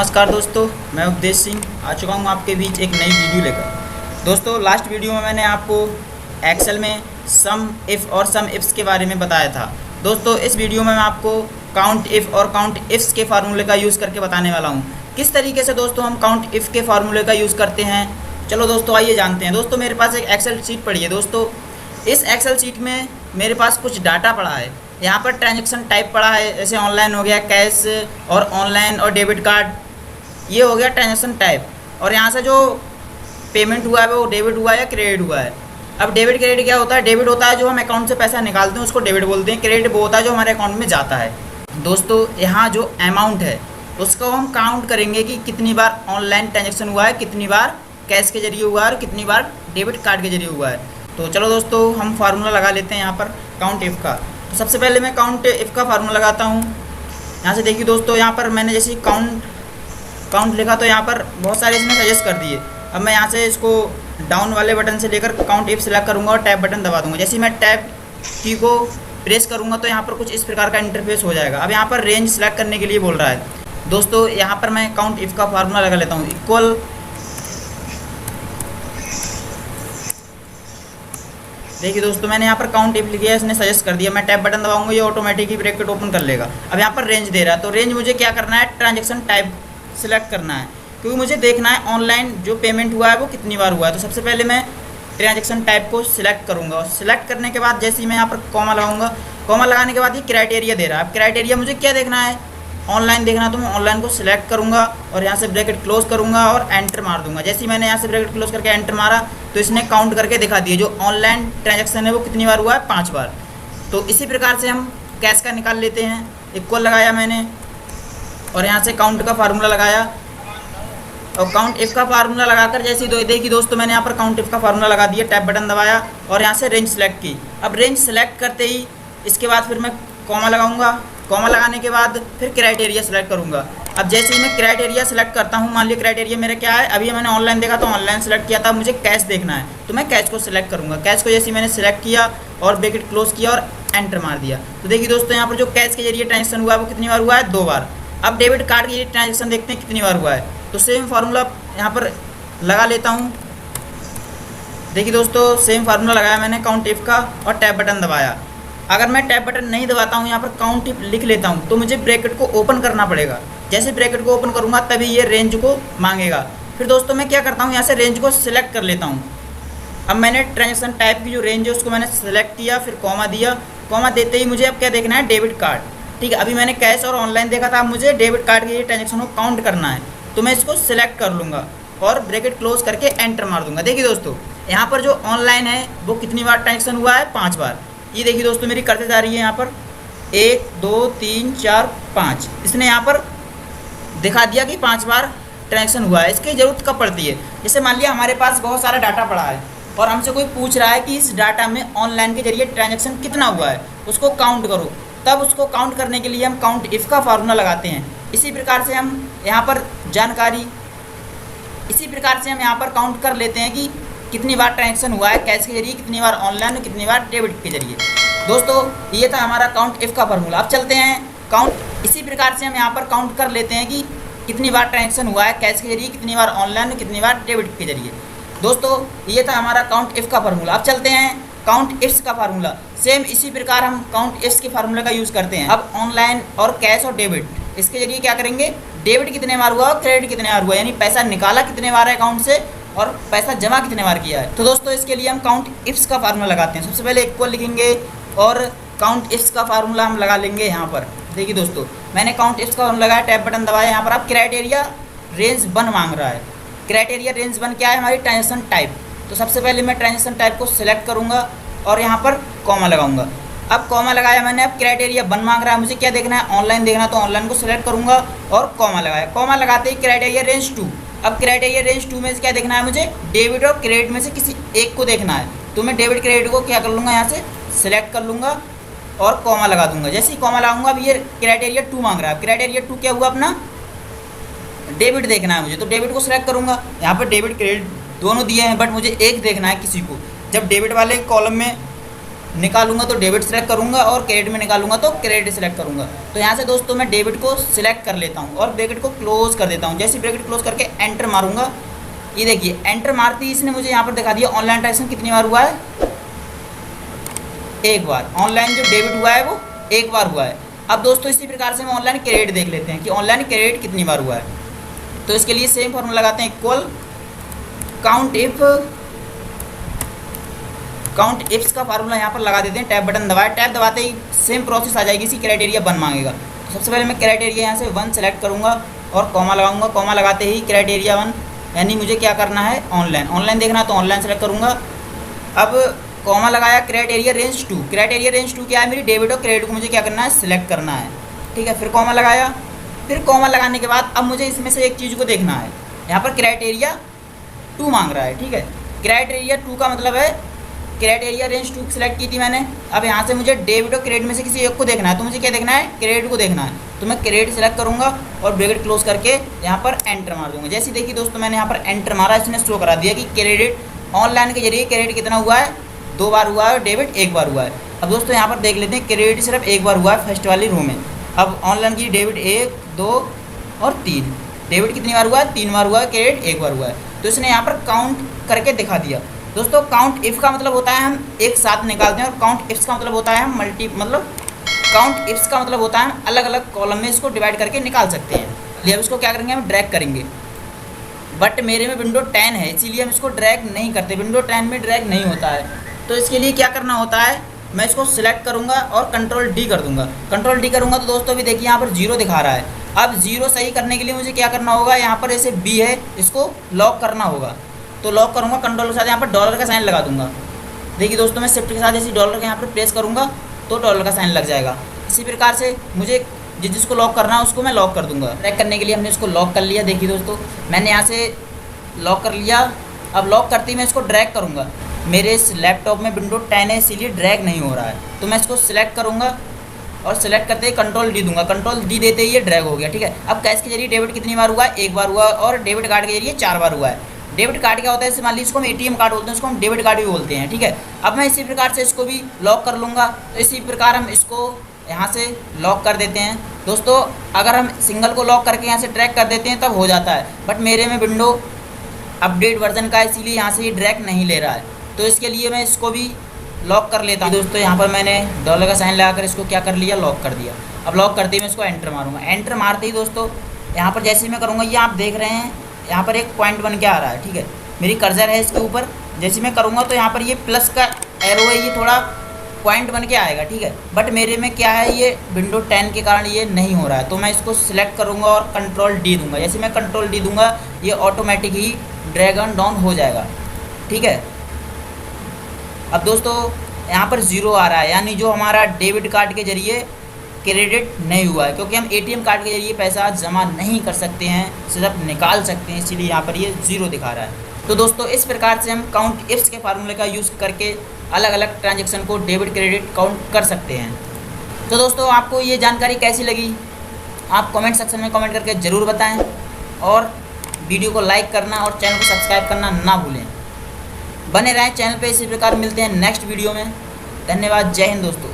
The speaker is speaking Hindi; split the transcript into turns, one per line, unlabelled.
नमस्कार दोस्तों, मैं उपदेश सिंह आ चुका हूँ आपके बीच एक नई वीडियो लेकर। दोस्तों लास्ट वीडियो में मैंने आपको एक्सेल में सम इफ़ और सम इफ्स के बारे में बताया था। दोस्तों इस वीडियो में मैं आपको काउंट इफ़ और काउंट इफ्स के फार्मूले का यूज़ करके बताने वाला हूँ। किस तरीके से दोस्तों हम काउंट इफ़ के फार्मूले का यूज़ करते हैं, चलो दोस्तों आइए जानते हैं। दोस्तों मेरे पास एक एक्सेल शीट पड़ी है। दोस्तों इस एक्सेल शीट में मेरे पास कुछ डाटा पड़ा है। यहाँ पर ट्रांजैक्शन टाइप पड़ा है, जैसे ऑनलाइन हो गया, कैश और ऑनलाइन और डेबिट कार्ड, ये हो गया ट्रांजैक्शन टाइप। और यहाँ से जो पेमेंट हुआ है वो डेबिट हुआ है या क्रेडिट हुआ है। अब डेबिट क्रेडिट क्या होता है? डेबिट होता है जो हम अकाउंट से पैसा निकालते हैं उसको डेबिट बोलते हैं। क्रेडिट वो होता है जो हमारे अकाउंट में जाता है। दोस्तों यहाँ जो अमाउंट है उसको हम काउंट करेंगे कि कितनी बार ऑनलाइन ट्रांजेक्शन हुआ है, कितनी बार कैश के जरिए हुआ है और कितनी बार डेबिट कार्ड के जरिए हुआ है। तो चलो दोस्तों हम फार्मूला लगा लेते हैं यहाँ पर काउंट इफ़ का। तो सबसे पहले मैं काउंट इफ़ का फार्मूला लगाता हूँ। यहाँ से देखिए दोस्तों, यहाँ पर मैंने जैसे काउंट लिखा तो यहाँ पर बहुत सारे इसने सजेस्ट कर दिए। अब मैं यहाँ से इसको डाउन वाले बटन से लेकर काउंट इफ़ सेलेक्ट करूँगा और टैब बटन दबा दूँगा। जैसे मैं टैब की को प्रेस करूँगा तो यहाँ पर कुछ इस प्रकार का इंटरफेस हो जाएगा। अब यहाँ पर रेंज सेलेक्ट करने के लिए बोल रहा है। दोस्तों यहाँ पर मैं काउंट इफ़ का फार्मूला लगा लेता हूँ। इक्वल देखिए दोस्तों मैंने यहाँ पर काउंट इफ लिखा है, इसने सजेस्ट कर दिया। मैं टैब बटन दबाऊंगा, ये ऑटोमेटिक ही ब्रैकेट ओपन कर लेगा। अब यहाँ पर रेंज दे रहा है, तो रेंज मुझे क्या करना है, ट्रांजैक्शन टाइप सिलेक्ट करना है, क्योंकि मुझे देखना है ऑनलाइन जो पेमेंट हुआ है वो कितनी बार हुआ है। तो सबसे पहले मैं ट्रांजैक्शन टाइप को सिलेक्ट करूँगा और सिलेक्ट करने के बाद जैसे ही मैं यहाँ पर कॉमा लगाऊंगा, कॉमा लगाने के बाद ये क्राइटेरिया दे रहा है। अब क्राइटेरिया मुझे क्या देखना है, ऑनलाइन देखना, तो मैं ऑनलाइन को सिलेक्ट करूँगा और यहाँ से ब्रैकेट क्लोज करूँगा और एंटर मार दूंगा। जैसे ही मैंने यहाँ से ब्रैकेट क्लोज करके एंटर मारा तो इसने काउंट करके दिखा दिया जो ऑनलाइन ट्रांजैक्शन है वो कितनी बार हुआ है, 5 बार। तो इसी प्रकार से हम कैश का निकाल लेते हैं। इक्वल लगाया मैंने और यहाँ से काउंट का फार्मूला लगाया और काउंट इफ़ का फार्मूला लगाकर जैसे ही देखिए दोस्तों मैंने यहाँ पर काउंट इफ़ का फार्मूला लगा दिया, टैब बटन दबाया और यहाँ से रेंज सेलेक्ट की। अब रेंज सेलेक्ट करते ही इसके बाद फिर मैं कॉमा लगाऊंगा। कॉमा लगाने के बाद फिर क्राइटेरिया सेलेक्ट करूंगा। अब जैसे ही मैं क्राइटेरिया सेलेक्ट करता हूं, मान लिया क्राइटेरिया मेरा क्या है, अभी मैंने ऑनलाइन देखा तो ऑनलाइन सेलेक्ट किया था, मुझे कैश देखना है तो मैं कैश को सिलेक्ट करूंगा। कैश को जैसे ही मैंने सेलेक्ट किया और ब्रैकेट क्लोज किया और एंटर मार दिया तो देखिए दोस्तों यहाँ पर जो कैश के जरिए ट्रांजेक्शन हुआ है वो कितनी बार हुआ है, 2 बार। अब डेबिट कार्ड के जरिए ट्रांजेक्शन देखते हैं कितनी बार हुआ है, तो सेम फार्मूला यहाँ पर लगा लेता हूँ। देखिए दोस्तों सेम फार्मूला लगाया मैंने काउंट इफ़ का और टैब बटन दबाया। अगर मैं टैब बटन नहीं दबाता हूँ, यहाँ पर काउंट इफ लिख लेता हूँ, तो मुझे ब्रैकेट को ओपन करना पड़ेगा। जैसे ब्रैकेट को ओपन करूँगा तभी ये रेंज को मांगेगा। फिर दोस्तों मैं क्या करता हूँ, यहाँ से रेंज को सिलेक्ट कर लेता हूँ। अब मैंने ट्रांजैक्शन टाइप की जो रेंज है उसको मैंने सेलेक्ट किया, फिर कॉमा दिया। कॉमा देते ही मुझे अब क्या देखना है, डेबिट कार्ड। ठीक है, अभी मैंने कैश और ऑनलाइन देखा था, अब मुझे डेबिट कार्ड के ट्रांजेक्शन को काउंट करना है, तो मैं इसको सिलेक्ट कर लूँगा और ब्रैकेट क्लोज करके एंटर मार दूँगा। देखिए दोस्तों यहाँ पर जो ऑनलाइन है वो कितनी बार ट्रांजेक्शन हुआ है, 5 बार। ये देखिए दोस्तों मेरी करते जा रही है, यहाँ पर 1 2 3 4 5 इसने यहाँ पर दिखा दिया कि 5 बार ट्रांजैक्शन हुआ है। इसकी ज़रूरत कब पड़ती है, जैसे मान लिया हमारे पास बहुत सारा डाटा पड़ा है और हमसे कोई पूछ रहा है कि इस डाटा में ऑनलाइन के जरिए ट्रांजैक्शन कितना हुआ है, उसको काउंट करो। तब उसको काउंट करने के लिए हम काउंट इफ़ का फार्मूला लगाते हैं। इसी प्रकार से हम यहाँ पर काउंट कर लेते हैं कि कितनी बार ट्रांजैक्शन हुआ है कैश के जरिए, कितनी बार ऑनलाइन और कितनी बार डेबिट के जरिए। दोस्तों ये था हमारा काउंट इफ़ का फार्मूला। अब चलते हैं काउंट। इसी प्रकार से हम यहाँ पर काउंट कर लेते हैं कि कितनी बार ट्रांजैक्शन हुआ है कैश के जरिए, कितनी बार ऑनलाइन और कितनी बार डेबिट के जरिए। दोस्तों ये था हमारा काउंट इफ़ का फार्मूला। अब चलते हैं काउंट इफ्स का फार्मूला। सेम इसी प्रकार हम काउंट इफ्स के फार्मूले का यूज़ करते हैं। अब ऑनलाइन और कैश और डेबिट, इसके जरिए क्या करेंगे, डेबिट कितने बार हुआ और क्रेडिट कितने बार हुआ, यानी पैसा निकाला कितने बार है अकाउंट से और पैसा जमा कितने बार किया है। तो दोस्तों इसके लिए हम काउंट इफ्स का फार्मूला लगाते हैं। सबसे पहले इक्वल लिखेंगे और काउंट इफ्स का फार्मूला हम लगा लेंगे यहाँ पर। देखिए दोस्तों मैंने काउंट इफ्स का फार्मूला लगाया, टैब बटन दबाया। यहाँ पर आप क्राइटेरिया रेंज 1 मांग रहा है। क्राइटेरिया रेंज 1 क्या है, हमारी ट्रांजैक्शन टाइप। तो सबसे पहले मैं ट्रांजैक्शन टाइप को सिलेक्ट करूँगा और यहाँ पर कॉमा लगाऊंगा। अब कॉमा लगाया मैंने, अब क्राइटेरिया 1 मांग रहा है, मुझे क्या देखना है, ऑनलाइन देखना, तो ऑनलाइन को सिलेक्ट करूँगा और कॉमा लगाया। कॉमा लगाते ही क्राइटेरिया रेंज 2। अब क्राइटेरिया रेंज 2 में से क्या देखना है, मुझे डेबिट और क्रेडिट में से किसी एक को देखना है, तो मैं डेबिट क्रेडिट को क्या कर लूँगा, यहाँ से सिलेक्ट कर लूँगा और कॉमा लगा दूंगा। जैसे ही कॉमा लगाऊंगा, अब ये क्राइटेरिया 2 मांग रहा है। क्राइटेरिया 2 क्या हुआ, अपना डेबिट देखना है मुझे, तो डेबिट को सिलेक्ट करूँगा। यहाँ पर डेबिट क्रेडिट दोनों दिए हैं बट मुझे एक देखना है किसी को। जब डेबिट वाले कॉलम में निकालूंगा तो डेबिट सेलेक्ट करूंगा और क्रेडिट में निकालूंगा तो क्रेडिट सेलेक्ट करूंगा। तो यहाँ से दोस्तों मैं डेबिट को सिलेक्ट कर लेता हूँ और ब्रैकेट को क्लोज कर देता हूँ। जैसे ब्रैकेट क्लोज करके एंटर मारूंगा, ये देखिए एंटर मारते ही इसने मुझे यहाँ पर दिखा दिया ऑनलाइन ट्रांजेक्शन कितनी बार हुआ है, एक बार। ऑनलाइन जो डेबिट हुआ है वो एक बार हुआ है। अब दोस्तों इसी प्रकार से हम ऑनलाइन क्रेडिट देख लेते हैं कि ऑनलाइन क्रेडिट कितनी बार हुआ है। तो इसके लिए सेम फॉर्मूला लगाते हैं, इक्वल काउंट इफ्स का फार्मूला यहाँ पर लगा देते हैं। टैब बटन दबाए, टैब दबाते ही सेम प्रोसेस आ जाएगी, इसी क्राइटेरिया 1 मांगेगा। तो सबसे पहले मैं क्राइटेरिया यहाँ से 1 सेलेक्ट करूँगा और कॉमा लगाऊंगा। कॉमा लगाते ही क्राइटेरिया 1 यानी मुझे क्या करना है, ऑनलाइन देखना, तो ऑनलाइन सेलेक्ट करूँगा। अब कॉमा लगाया, क्राइटेरिया रेंज 2, क्राइटेरिया रेंज 2 क्या है, मेरी डेबिट और क्रेडिट को मुझे क्या करना है, सिलेक्ट करना है, ठीक है। फिर कॉमा लगाया, फिर कॉमा लगाने के बाद अब मुझे इसमें से एक चीज़ को देखना है, यहाँ पर क्राइटेरिया 2 मांग रहा है, ठीक है। क्राइटेरिया 2 का मतलब है क्राइटेरिया रेंज 2 सेलेक्ट की थी मैंने। अब यहाँ से मुझे डेबिट और क्रेडिट में से किसी एक को देखना है, तो मुझे क्या देखना है, क्रेडिट को देखना है। तो मैं क्रेडिट सेलेक्ट करूँगा और ब्रैकेट क्लोज करके यहाँ पर एंटर मार दूँगा। जैसे देखिए दोस्तों मैंने यहाँ पर एंटर मारा, इसने शो करा दिया कि क्रेडिट ऑनलाइन के जरिए क्रेडिट कितना हुआ है, 2 बार हुआ है और डेबिट 1 बार हुआ है। अब दोस्तों यहाँ पर देख लेते हैं, क्रेडिट सिर्फ 1 बार हुआ है फर्स्ट वाली रो में। अब ऑनलाइन की डेबिट 1, 2 और 3, डेबिट कितनी बार हुआ है, 3 बार हुआ है, क्रेडिट 1 बार हुआ है। तो इसने यहाँ पर काउंट करके दिखा दिया। दोस्तों काउंट इफ का मतलब होता है हम एक साथ निकालते हैं और काउंट इफ्स का मतलब होता है हम काउंट इफ्स का मतलब होता है हम अलग अलग कॉलम में इसको डिवाइड करके निकाल सकते हैं। लिए अब इसको क्या करेंगे, हम ड्रैग करेंगे, बट मेरे में विंडो 10 है इसीलिए हम इसको ड्रैग नहीं करते, विंडो 10 में ड्रैग नहीं होता है। तो इसके लिए क्या करना होता है, मैं इसको सिलेक्ट करूंगा और कंट्रोल डी कर दूंगा। कंट्रोल डी करूंगा तो दोस्तों अभी देखिए यहाँ पर 0 दिखा रहा है। अब 0 सही करने के लिए मुझे क्या करना होगा, यहाँ पर ऐसे बी है, इसको लॉक करना होगा। तो लॉक करूँगा, कंट्रोल के साथ यहाँ पर डॉलर का साइन लगा दूंगा। देखिए दोस्तों मैं शिफ्ट के साथ ऐसे डॉलर के यहाँ पर प्रेस करूँगा तो डॉलर का साइन लग जाएगा। इसी प्रकार से मुझे जिसको लॉक करना है उसको मैं लॉक कर दूंगा। ट्रैक करने के लिए हमने इसको लॉक कर लिया। देखिए दोस्तों मैंने यहाँ से लॉक कर लिया। अब लॉक करते ही मैं इसको ड्रैग करूँगा। मेरे इस लैपटॉप में विंडो 10 है इसीलिए ड्रैग नहीं हो रहा है। तो मैं इसको सिलेक्ट करूँगा और सिलेक्ट करते ही कंट्रोल डी दूंगा। कंट्रोल डी देते ही ये ड्रैग हो गया, ठीक है। अब कैश के जरिए डेबिट कितनी बार हुआ है, 1 बार हुआ और डेबिट कार्ड के जरिए 4 बार हुआ है। डेबिट कार्ड क्या होता है, मान लीजिए इसको हम एटीएम कार्ड बोलते हैं, उसको हम डेबिट कार्ड भी बोलते हैं, ठीक है। अब मैं इसी प्रकार से इसको भी लॉक कर लूँगा। तो इसी प्रकार हम इसको यहाँ से लॉक कर देते हैं। दोस्तों अगर हम सिंगल को लॉक करके यहाँ से ड्रैग कर देते हैं तब हो जाता है, बट मेरे में विंडो अपडेट वर्जन का है इसीलिए यहाँ से ये ड्रैग नहीं ले रहा है। तो इसके लिए मैं इसको भी लॉक कर लेता हूँ। दोस्तों यहाँ पर मैंने डॉलर का साइन लगाकर इसको क्या कर लिया, लॉक कर दिया। अब लॉक करते ही मैं इसको एंटर मारूंगा। एंटर मारते ही दोस्तों यहाँ पर जैसे मैं करूँगा, ये आप देख रहे हैं यहाँ पर एक पॉइंट बन के आ रहा है, ठीक है। मेरी कर्सर है इसके ऊपर, जैसे मैं करूँगा तो यहाँ पर ये प्लस का एरो है, ये थोड़ा पॉइंट बन के आएगा, ठीक है। बट मेरे में क्या है, ये विंडो 10 के कारण ये नहीं हो रहा है। तो मैं इसको सिलेक्ट करूँगा और कंट्रोल डी दूंगा। जैसे मैं कंट्रोल डी दूंगा ये automatic he drag on down हो जाएगा, ठीक है। अब दोस्तों यहाँ पर 0 आ रहा है, यानी जो हमारा डेबिट कार्ड के जरिए क्रेडिट नहीं हुआ है, क्योंकि हम एटीएम कार्ड के जरिए पैसा जमा नहीं कर सकते हैं, सिर्फ निकाल सकते हैं, इसीलिए यहाँ पर ये 0 दिखा रहा है। तो दोस्तों इस प्रकार से हम काउंट इफ्स के फार्मूले का यूज़ करके अलग अलग ट्रांजेक्शन को डेबिट क्रेडिट काउंट कर सकते हैं। तो दोस्तों आपको ये जानकारी कैसी लगी, आप कमेंट सेक्शन में कमेंट करके ज़रूर बताएं और वीडियो को लाइक करना और चैनल को सब्सक्राइब करना ना भूलें। बने रहें चैनल पे, इसी प्रकार मिलते हैं नेक्स्ट वीडियो में। धन्यवाद, जय हिंद दोस्तों।